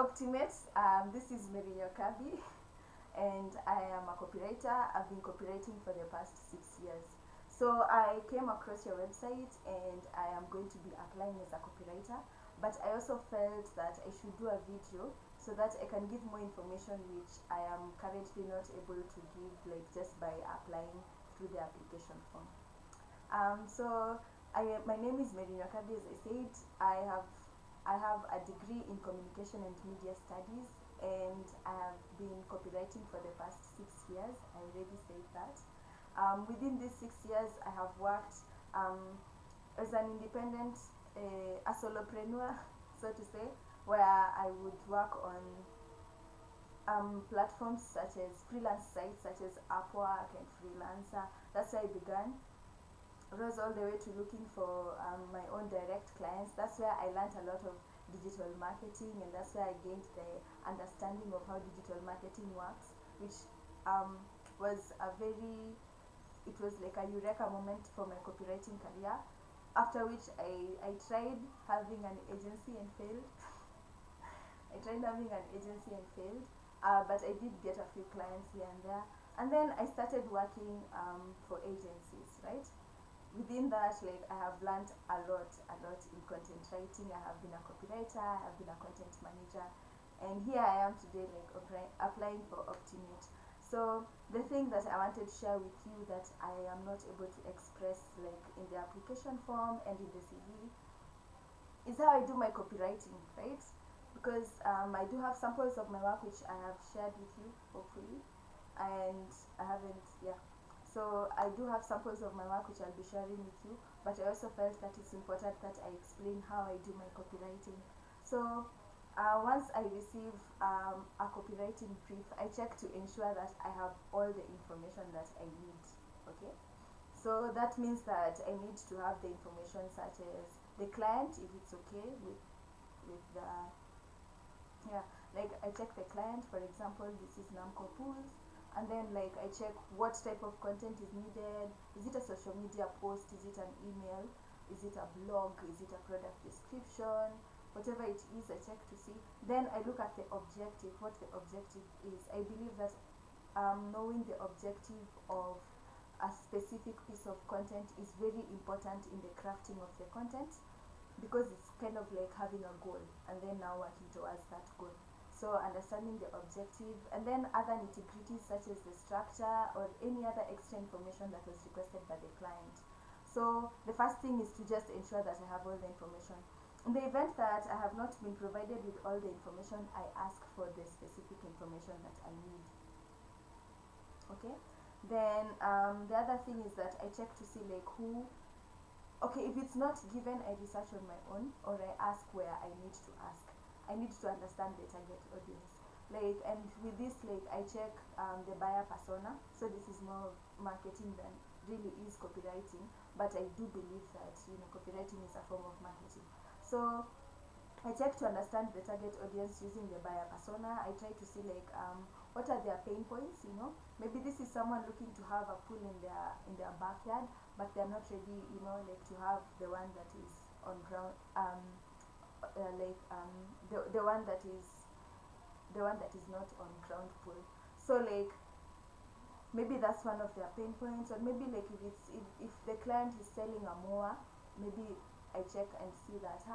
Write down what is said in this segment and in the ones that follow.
Optimate. This is Merinyo Kabi, and I am a copywriter. I've been copywriting for the past 6 years. So I came across your website, and I am going to be applying as a copywriter. But I also felt that I should do a video so that I can give more information which I am currently not able to give, like just by applying through the application form. My name is Merinyo Kabi. As I said, I have a degree in communication and media studies, and I have been copywriting for the past 6 years. I already said that. Within these 6 years, I have worked as an independent, a solopreneur, so to say, where I would work on platforms such as freelance sites such as Upwork and Freelancer. That's where I began. Rose all the way to looking for my own direct clients. That's where I learned a lot of digital marketing, and that's where I gained the understanding of how digital marketing works, which was it was like a eureka moment for my copywriting career, after which I tried having an agency and failed. But I did get a few clients here and there, and then I started working for agencies, right? Within that, like, I have learned a lot in content writing. I have been a copywriter, I have been a content manager, and here I am today, like, applying for Optimate. So the thing that I wanted to share with you that I am not able to express, like, in the application form and in the CV, is how I do my copywriting, right? Because I do have samples of my work which I have shared with you, hopefully, and I haven't, yeah. So I do have samples of my work which I'll be sharing with you, but I also felt that it's important that I explain how I do my copywriting. So once I receive a copywriting brief, I check to ensure that I have all the information that I need, okay? So that means that I need to have the information such as the client, if it's okay with the, yeah, like I check the client. For example, this is Namco Pools. And then, like, I check what type of content is needed. Is it a social media post? Is it an email? Is it a blog? Is it a product description? Whatever it is, I check to see. Then I look at the objective, what the objective is. I believe that knowing the objective of a specific piece of content is very important in the crafting of the content, because it's kind of like having a goal and then now working towards that goal. So understanding the objective, and then other nitty-gritties such as the structure or any other extra information that was requested by the client. So the first thing is to just ensure that I have all the information. In the event that I have not been provided with all the information, I ask for the specific information that I need. Okay? Then the other thing is that I check to see, like, who, okay, if it's not given, I research on my own, or I ask where I need to ask. I need to understand the target audience. Like, and with this, like, I check the buyer persona. So this is more marketing than really is copywriting, but I do believe that, you know, copywriting is a form of marketing. So I check to understand the target audience using the buyer persona. I try to see, like, what are their pain points, you know. Maybe this is someone looking to have a pool in their backyard, but they're not ready, you know, like, to have the one that is on ground, the one that is not on ground pool. So, like, maybe that's one of their pain points. Or maybe, like, if the client is selling a mower, maybe I check and see that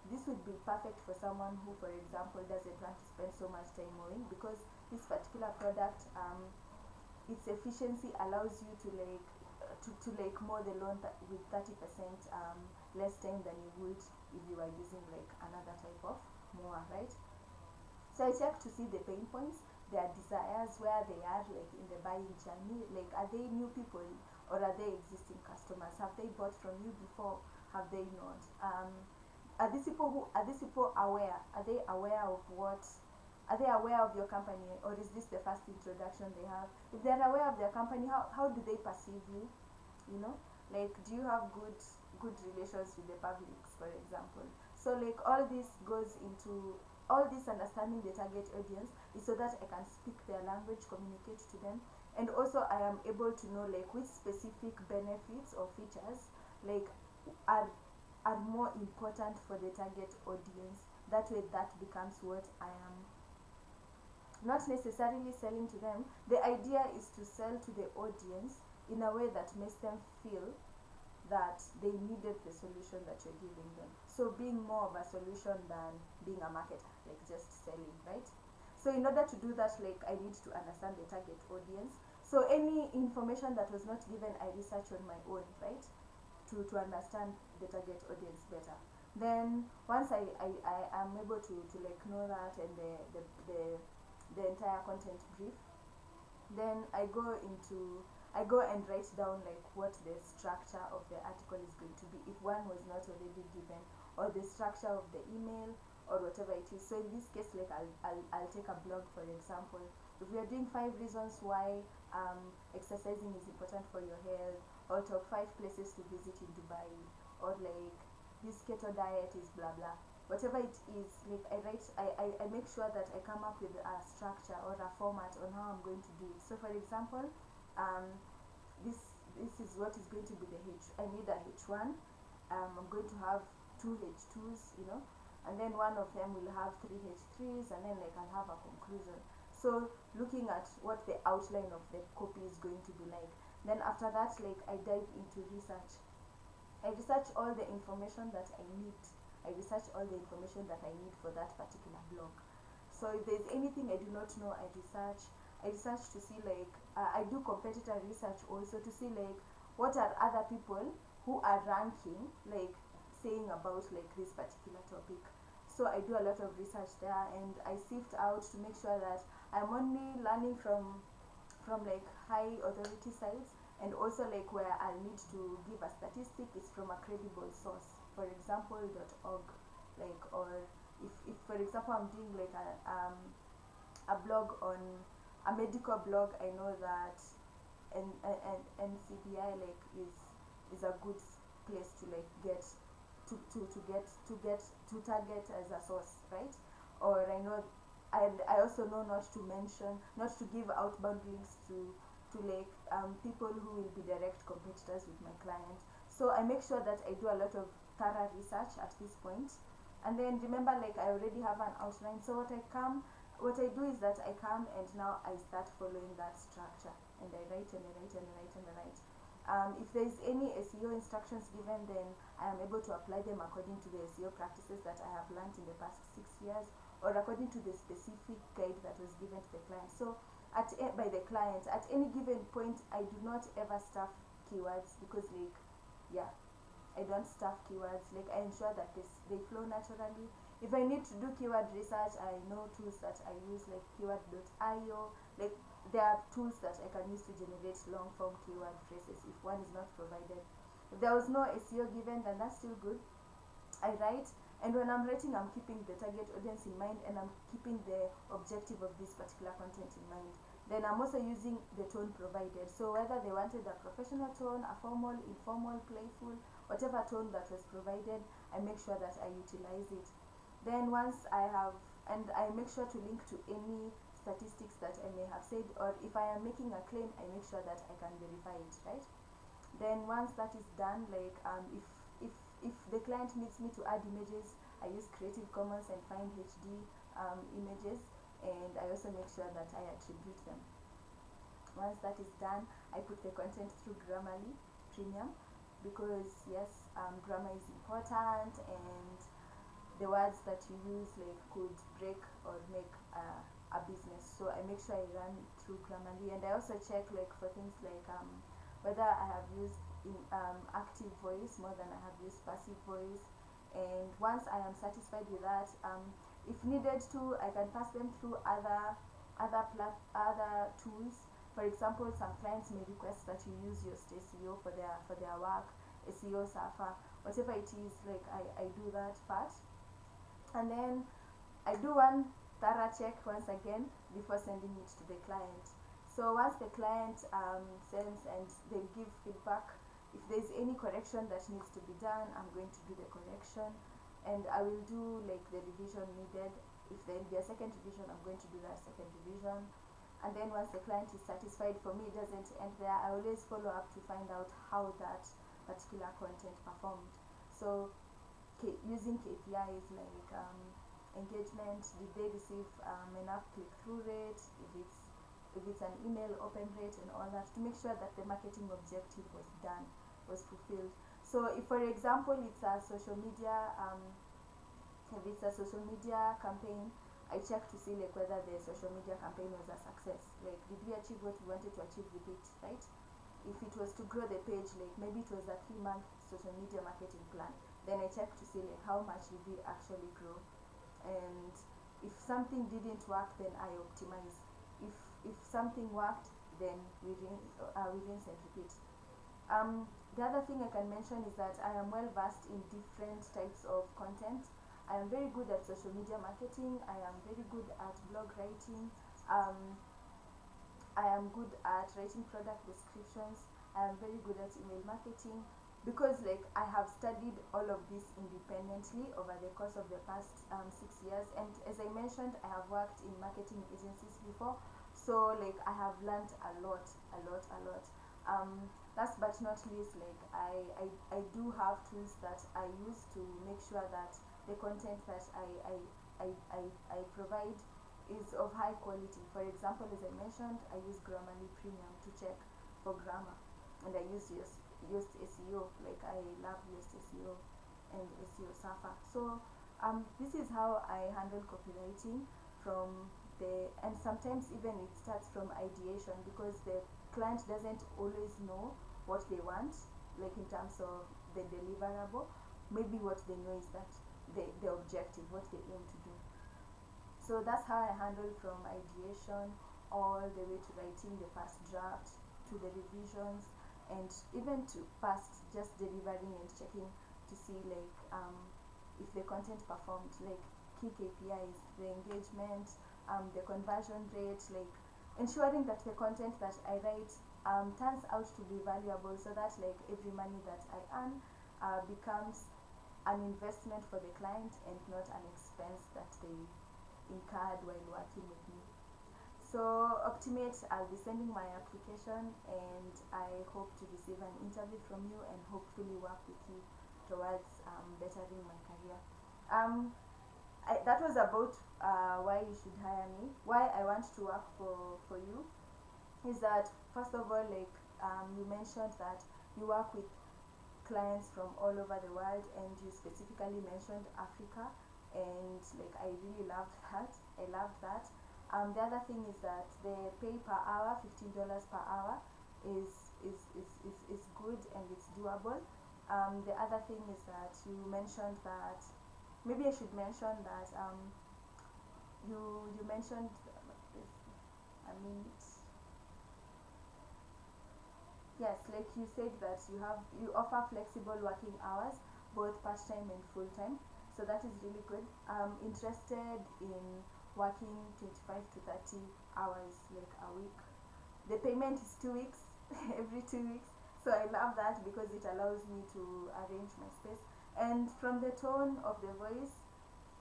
this would be perfect for someone who, for example, doesn't want to spend so much time mowing, because this particular product, its efficiency allows you to mow the lawn with 30% less time than you would if you are using, like, another type of mower, right? So I check to see the pain points, their desires, where they are, like, in the buying journey. Like, are they new people or are they existing customers? Have they bought from you before? Have they not? Are these people aware? Are they aware of what? Are they aware of your company, or is this the first introduction they have? If they're aware of their company, how do they perceive you? You know, like, do you have good relations with the publics, for example? So, like, all this understanding the target audience is so that I can speak their language, communicate to them, and also I am able to know, like, which specific benefits or features, like, are are more important for the target audience. That way that becomes what I am not necessarily selling to them. The idea is to sell to the audience in a way that makes them feel that they needed the solution that you're giving them. So being more of a solution than being a marketer, like just selling, right? So in order to do that, like I need to understand the target audience. So any information that was not given, I research on my own, right? To understand the target audience better. Then once I am able to like know that and the entire content brief, then I go and write down like what the structure of the article is going to be if one was not already given, or the structure of the email or whatever it is. So in this case, like I'll take a blog, for example. If we are doing 5 reasons why exercising is important for your health, or top 5 places to visit in Dubai, or like this keto diet is blah blah, whatever it is, like I make sure that I come up with a structure or a format on how I'm going to do it. So for example, um, this is what is going to be the I need a H1. I'm going to have 2 H2s, and then one of them will have 3 H3s, and then like I'll have a conclusion. So looking at what the outline of the copy is going to be like. Then after that, like I dive into research. I research all the information that I need. I research all the information that I need for that particular blog. So if there's anything I do not know, I research to see like I do competitor research also to see like what are other people who are ranking like saying about like this particular topic. So I do a lot of research there, and I sift out to make sure that I'm only learning from like high authority sites, and also like where I need to give a statistic is from a credible source, for example .org, like, or if for example I'm doing like a blog on a medical blog, I know that NCBI like is a good place to like get to target as a source, right? Or I know, and I also know not to give outbound links to like people who will be direct competitors with my client. So I make sure that I do a lot of thorough research at this point. And then remember, like I already have an outline. So what I do is that I come and now I start following that structure, and I write and I write and I write and I write. If there is any SEO instructions given, then I am able to apply them according to the SEO practices that I have learned in the past 6 years, or according to the specific guide that was given to the client. So by the client, at any given point, I do not ever stuff keywords, because like, yeah, I don't stuff keywords. Like I ensure that they flow naturally. If I need to do keyword research, I know tools that I use like keyword.io. Like there are tools that I can use to generate long form keyword phrases if one is not provided. If there was no SEO given, then that's still good. I write, and when I'm writing, I'm keeping the target audience in mind, and I'm keeping the objective of this particular content in mind. Then I'm also using the tone provided. So whether they wanted a professional tone, a formal, informal, playful, whatever tone that was provided, I make sure that I utilize it. Then once I have, and I make sure to link to any statistics that I may have said, or if I am making a claim, I make sure that I can verify it, right? Then once that is done, like if the client needs me to add images, I use Creative Commons and find HD images, and I also make sure that I attribute them. Once that is done, I put the content through Grammarly Premium, because yes, grammar is important, and the words that you use like could break or make a business. So I make sure I run through Grammarly, and I also check like for things like whether I have used active voice more than I have used passive voice. And once I am satisfied with that, if needed to, I can pass them through other tools. For example, some clients may request that you use your SEO for their work, SEO Safa, whatever it is. Like I do that part. And then I do one thorough check once again before sending it to the client. So once the client sends and they give feedback, if there's any correction that needs to be done, I'm going to do the correction, and I will do like the revision needed. If there will be a second revision, I'm going to do that second revision. And then once the client is satisfied, for me it doesn't end there. I always follow up to find out how that particular content performed. So using KPIs like engagement. Did they receive enough click-through rate? If it's an email open rate and all that, to make sure that the marketing objective was done, was fulfilled. So if, for example, it's a social media if it's a social media campaign, I check to see like whether the social media campaign was a success. Like, did we achieve what we wanted to achieve with it, right? If it was to grow the page, like maybe it was a 3-month social media marketing plan, then I check to see like how much did we actually grow. And if something didn't work, then I optimize. If something worked, then we rinse and repeat. The other thing I can mention is that I am well versed in different types of content. I am very good at social media marketing. I am very good at blog writing. I am good at writing product descriptions. I am very good at email marketing, because like I have studied all of this independently over the course of the past 6 years. And as I mentioned, I have worked in marketing agencies before, so like I have learned a lot. Last but not least, like I do have tools that I use to make sure that the content that I provide is of high quality. For example, as I mentioned, I use Grammarly Premium to check for grammar, and I use Yoast SEO. Like, I love Yoast SEO and SEO Surfer. So this is how I handle copywriting and sometimes even it starts from ideation, because the client doesn't always know what they want, like in terms of the deliverable. Maybe what they know is that the objective, what they aim to do. So that's how I handle from ideation all the way to writing the first draft, to the revisions, and even to past just delivering and checking to see like if the content performed, like key KPIs, the engagement, the conversion rate, like ensuring that the content that I write turns out to be valuable, so that like every money that I earn becomes an investment for the client and not an expense that they incurred while working with me. So Optimate, I'll be sending my application, and I hope to receive an interview from you and hopefully work with you towards bettering my career. That was about why you should hire me. Why I want to work for you is that, first of all, like you mentioned that you work with clients from all over the world, and you specifically mentioned Africa, and like I really loved that. I loved that. The other thing is that the pay per hour, $15 per hour, is good and it's doable. The other thing is that you mentioned that, maybe I should mention that you mentioned I mean yes, like you said that you offer flexible working hours, both part-time and full-time. So that is really good. I'm interested in working 25 to 30 hours like a week. The payment is 2 weeks, every 2 weeks. So I love that because it allows me to arrange my space. And from the tone of the voice,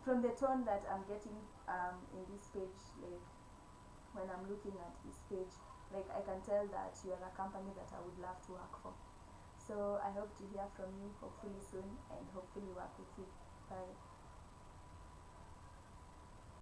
from the tone that I'm getting in this page, like when I'm looking at this page, like I can tell that you are a company that I would love to work for. So I hope to hear from you hopefully soon, and hopefully work with you. Bye.